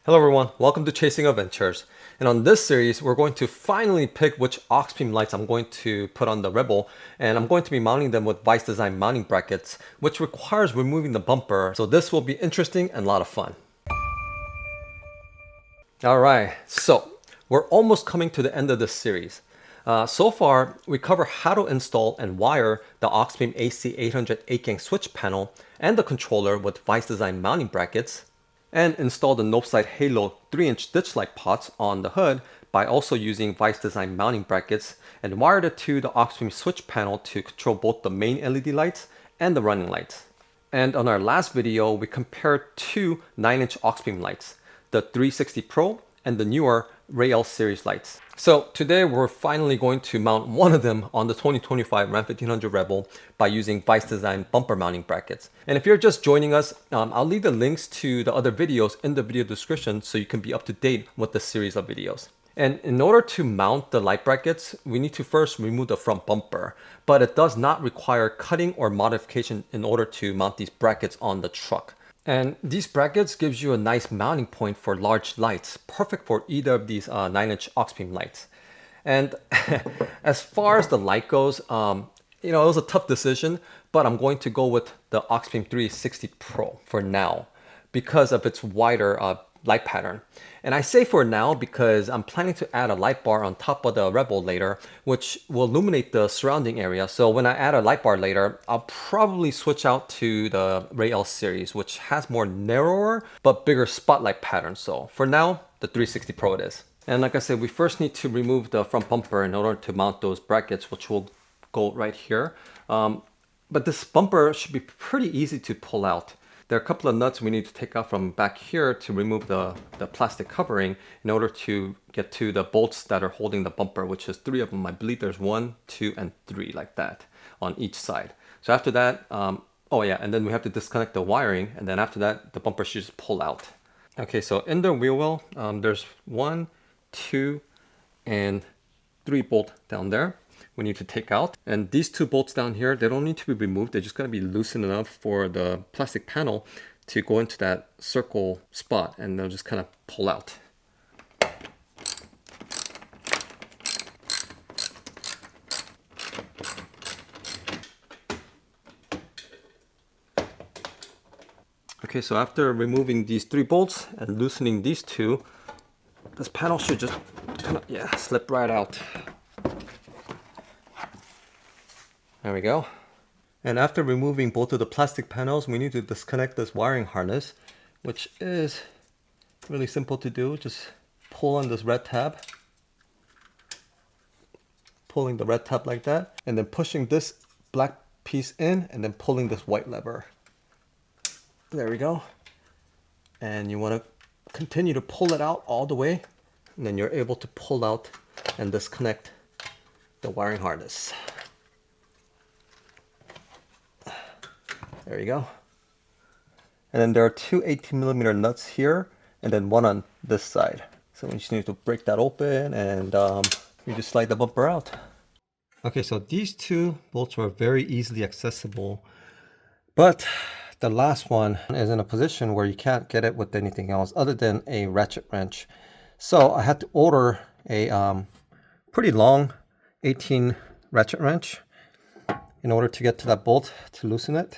Hello everyone, welcome to Chasing Adventures. And on this series, we're going to finally pick which Auxbeam lights I'm going to put on the Rebel, and I'm going to be mounting them with Vice Design mounting brackets, which requires removing the bumper. So this will be interesting and a lot of fun. Alright, so we're almost coming to the end of this series. So far, we cover how to install and wire the Auxbeam AC800 8-gang switch panel and the controller with Vice Design mounting brackets, and install the Nope Halo 3-inch ditch light pots on the hood by also using Vice Design mounting brackets, and wired it to the Auxbeam switch panel to control both the main LED lights and the running lights. And on our last video, we compared two 9-inch Auxbeam lights, the 360 Pro and the newer Reinstalling series lights. So today we're finally going to mount one of them on the 2025 Ram 1500 Rebel by using Vice Design bumper mounting brackets. And if you're just joining us, I'll leave the links to the other videos in the video description so you can be up to date with this series of videos. And in order to mount the light brackets, we need to first remove the front bumper, but it does not require cutting or modification in order to mount these brackets on the truck. And these brackets gives you a nice mounting point for large lights, perfect for either of these 9-inch Auxbeam lights. And as far as the light goes, it was a tough decision, but I'm going to go with the Auxbeam 360 Pro for now because of its wider light pattern. And I say for now because I'm planning to add a light bar on top of the Rebel later, which will illuminate the surrounding area. So when I add a light bar later, I'll probably switch out to the Reinstalling series, which has more narrower but bigger spotlight pattern. So for now, the 360 Pro it is. And like I said, we first need to remove the front bumper in order to mount those brackets, which will go right here. But this bumper should be pretty easy to pull out. There are a couple of nuts we need to take out from back here to remove the plastic covering in order to get to the bolts that are holding the bumper, which is 3 of them. I believe there's 1, 2, and 3 like that on each side. So after that, and then we have to disconnect the wiring, and then after that, the bumper should just pull out. Okay, so in the wheel well, there's 1, 2, and 3 bolts down there we need to take out. And these 2 bolts down here, they don't need to be removed. They're just going to be loosened enough for the plastic panel to go into that circle spot, and they'll just kind of pull out. Okay, so after removing these 3 bolts and loosening these 2, this panel should just kind of, slip right out. There we go. And after removing both of the plastic panels, we need to disconnect this wiring harness, which is really simple to do. Just pull on this red tab, pulling the red tab like that, and then pushing this black piece in, and then pulling this white lever. There we go. And you want to continue to pull it out all the way, and then you're able to pull out and disconnect the wiring harness. There you go. And then there are 2 18mm nuts here, and then 1 on this side. So we just need to break that open, and we just slide the bumper out. Okay, so these 2 bolts were very easily accessible, but the last one is in a position where you can't get it with anything else other than a ratchet wrench. So I had to order a pretty long 18 ratchet wrench in order to get to that bolt to loosen it.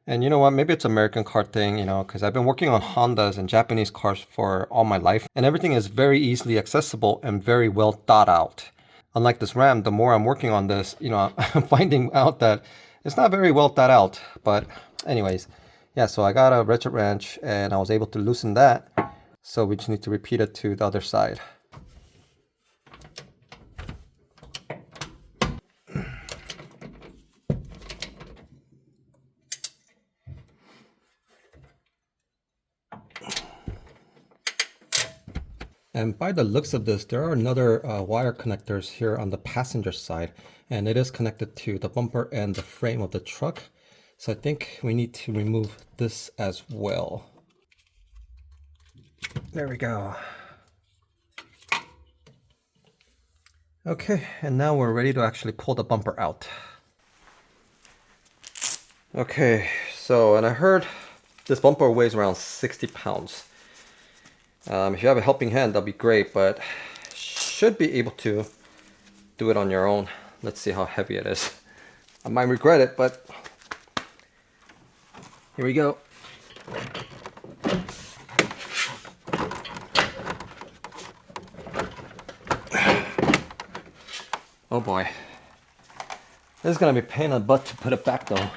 And you know what, maybe it's an American car thing, because I've been working on Hondas and Japanese cars for all my life, and everything is very easily accessible and very well thought out. Unlike this Ram, the more I'm working on this, I'm finding out that it's not very well thought out. But anyways, so I got a ratchet wrench and I was able to loosen that. So we just need to repeat it to the other side. And by the looks of this, there are another wire connectors here on the passenger side, and it is connected to the bumper and the frame of the truck. So I think we need to remove this as well. There we go. Okay, and now we're ready to actually pull the bumper out. Okay, so, and I heard this bumper weighs around 60 pounds. If you have a helping hand, that'll be great, but should be able to do it on your own. Let's see how heavy it is. I might regret it, but here we go. Oh boy. This is gonna be a pain in the butt to put it back though.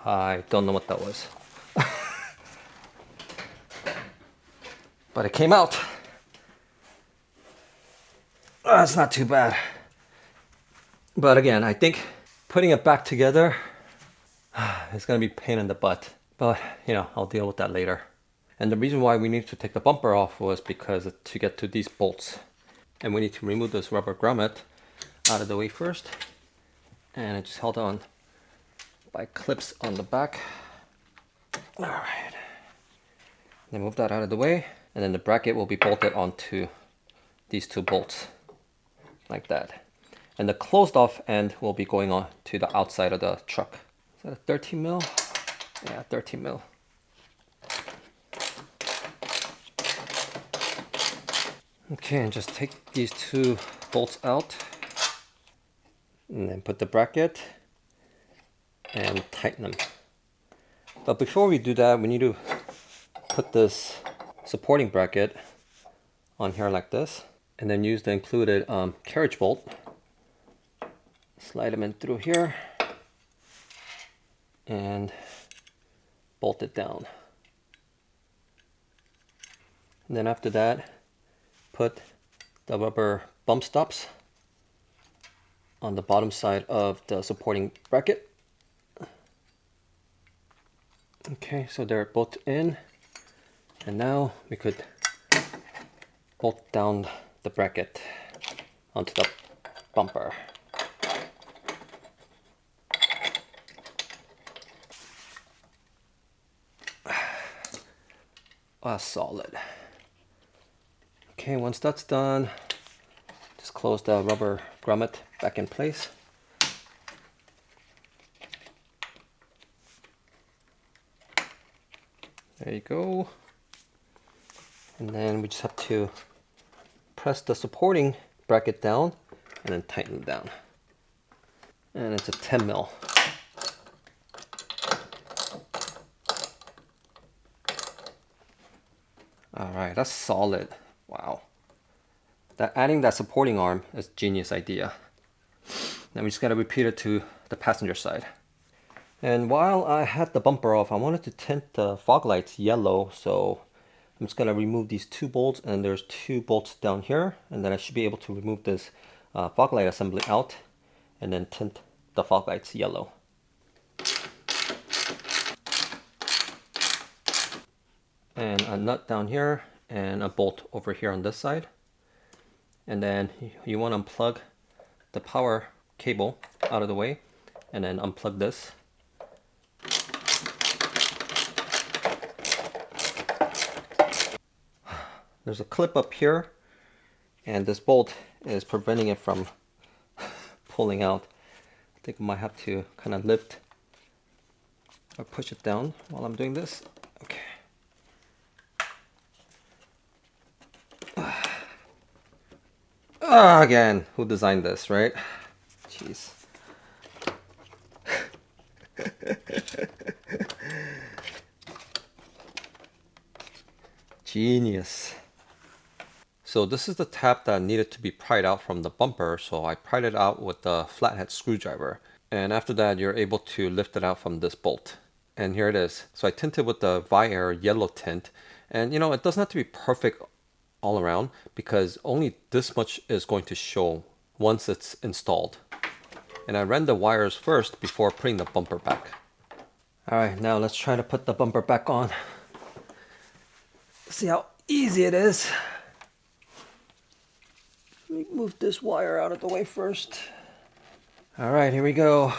I don't know what that was. But it came out. That's not too bad. But again, I think putting it back together is gonna be a pain in the butt. But you know, I'll deal with that later. And the reason why we need to take the bumper off was because to get to these bolts. And we need to remove this rubber grommet out of the way first. And I just held on by clips on the back. All right. Then move that out of the way. And then the bracket will be bolted onto these two bolts like that. And the closed off end will be going on to the outside of the truck. Is that a 13 mil? Yeah, 13 mil. Okay, and just take these two bolts out and then put the bracket and tighten them. But before we do that, we need to put this supporting bracket on here like this, and then use the included carriage bolt. Slide them in through here and bolt it down. And then after that, put the rubber bump stops on the bottom side of the supporting bracket. Okay, so they're both in, and now we could bolt down the bracket onto the bumper. Solid. Okay, once that's done, just close the rubber grommet back in place. There you go. And then we just have to press the supporting bracket down and then tighten it down. And it's a 10 mil. All right, that's solid. Wow. Adding that supporting arm is a genius idea. Now we just gotta repeat it to the passenger side. And while I had the bumper off, I wanted to tint the fog lights yellow, so I'm just gonna remove these two bolts, and there's two bolts down here, and then I should be able to remove this fog light assembly out and then tint the fog lights yellow. And a nut down here and a bolt over here on this side. And then you want to unplug the power cable out of the way and then unplug this. There's a clip up here, and this bolt is preventing it from pulling out. I think I might have to kind of lift or push it down while I'm doing this. Okay. Again, who designed this, right? Jeez. Genius. So this is the tab that needed to be pried out from the bumper, so I pried it out with the flathead screwdriver. And after that, you're able to lift it out from this bolt. And here it is. So I tinted with the Vi-Air yellow tint. And you know, it doesn't have to be perfect all around because only this much is going to show once it's installed. And I ran the wires first before putting the bumper back. All right, now let's try to put the bumper back on. See how easy it is. Let me move this wire out of the way first. All right, here we go.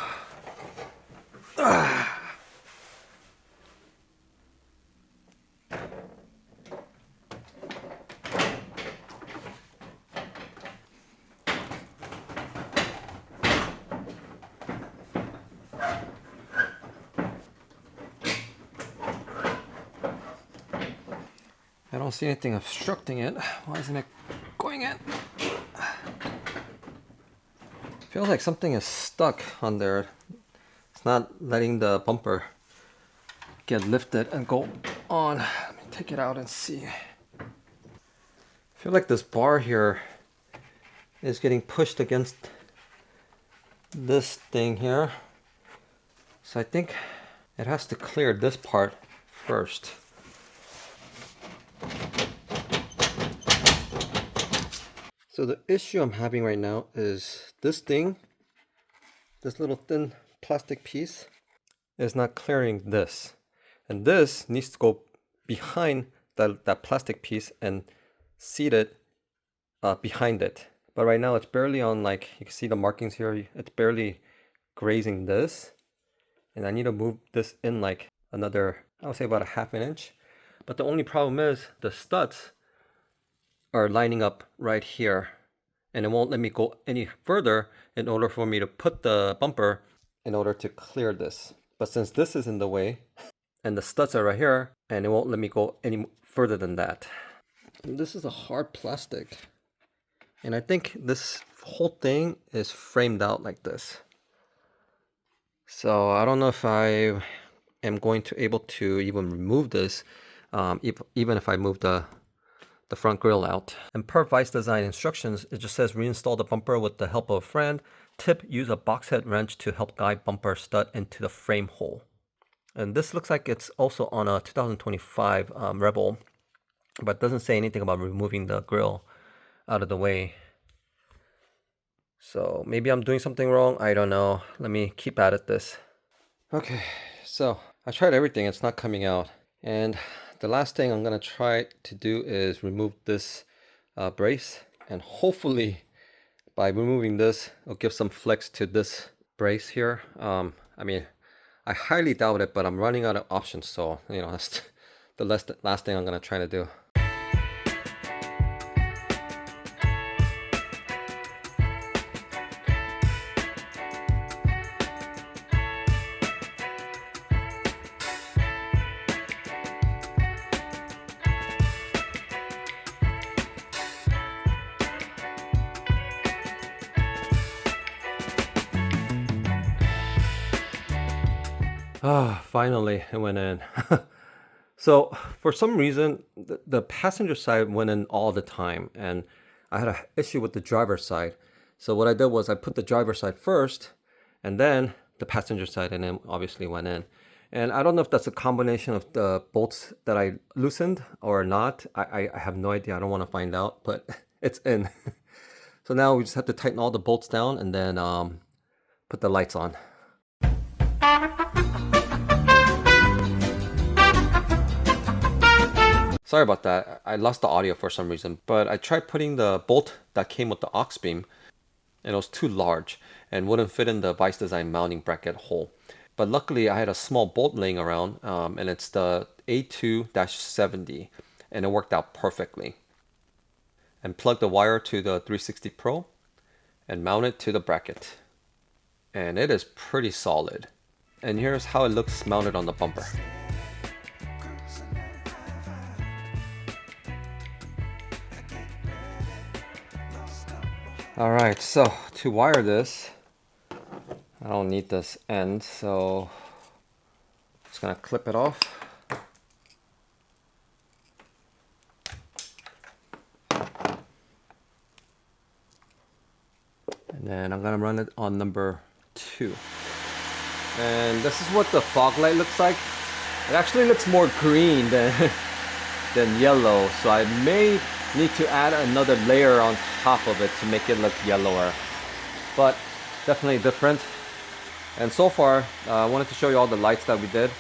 don't see anything obstructing it. Why isn't it going in? Feels like something is stuck on there. It's not letting the bumper get lifted and go on. Let me take it out and see. I feel like this bar here is getting pushed against this thing here. So I think it has to clear this part first. So the issue I'm having right now is this thing, this little thin plastic piece is not clearing this. And this needs to go behind that plastic piece and seat it behind it. But right now it's barely on, like, you can see the markings here, it's barely grazing this. And I need to move this in like another, I would say about a ½ inch. But the only problem is the studs are lining up right here. And it won't let me go any further in order for me to put the bumper in order to clear this. But since this is in the way, and the studs are right here, and it won't let me go any further than that. And this is a hard plastic. And I think this whole thing is framed out like this. So I don't know if I am going to able to even remove this, even if I move the front grille out. And per Vice Design instructions, it just says reinstall the bumper with the help of a friend. Tip, use a box head wrench to help guide bumper stud into the frame hole. And this looks like it's also on a 2025 Rebel, but doesn't say anything about removing the grille out of the way. So maybe I'm doing something wrong. I don't know. Let me keep at this. Okay, so I tried everything. It's not coming out. And the last thing I'm going to try to do is remove this brace. And hopefully by removing this, it'll give some flex to this brace here. I mean, I highly doubt it, but I'm running out of options. So, you know, that's the last thing I'm going to try to do. Finally it went in. So for some reason, the passenger side went in all the time, and I had an issue with the driver's side. So what I did was I put the driver's side first, and then the passenger side, and then obviously went in. And I don't know if that's a combination of the bolts that I loosened or not. I have no idea. I don't want to find out, but it's in. So now we just have to tighten all the bolts down and then put the lights on. Sorry about that. I lost the audio for some reason, but I tried putting the bolt that came with the Auxbeam, and it was too large and wouldn't fit in the Vice Design mounting bracket hole. But luckily I had a small bolt laying around, and it's the A2-70, and it worked out perfectly. And plug the wire to the 360 Pro and mount it to the bracket. And it is pretty solid. And here's how it looks mounted on the bumper. Alright, so to wire this, I don't need this end, so I'm just gonna clip it off. And then I'm gonna run it on number 2. And this is what the fog light looks like. It actually looks more green than yellow, so I may need to add another layer on top of it to make it look yellower, but definitely different. And so far I wanted to show you all the lights that we did.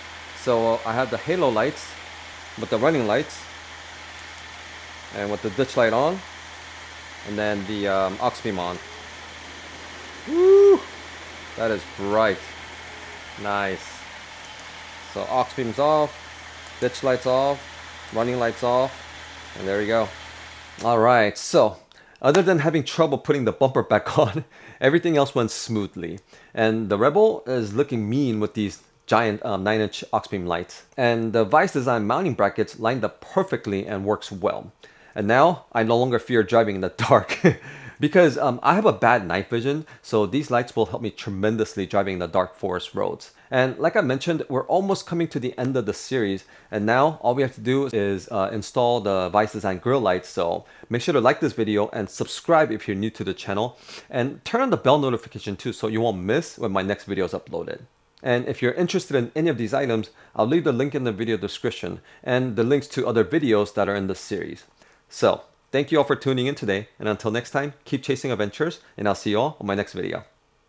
So I have the halo lights with the running lights and with the ditch light on, and then the Auxbeam on. Woo! That is bright. Nice. So Auxbeam's off, ditch lights off, running lights off, and there you go. Alright, so other than having trouble putting the bumper back on, everything else went smoothly. And the Rebel is looking mean with these giant 9-inch Auxbeam lights. And the Vice Design mounting brackets lined up perfectly and works well. And now I no longer fear driving in the dark because I have a bad night vision, so these lights will help me tremendously driving in the dark forest roads. And like I mentioned, we're almost coming to the end of the series, and now all we have to do is install the Vice Design Grille lights. So make sure to like this video and subscribe if you're new to the channel, and turn on the bell notification too so you won't miss when my next video is uploaded. And if you're interested in any of these items, I'll leave the link in the video description and the links to other videos that are in this series. So thank you all for tuning in today, and until next time, keep chasing adventures, and I'll see you all on my next video.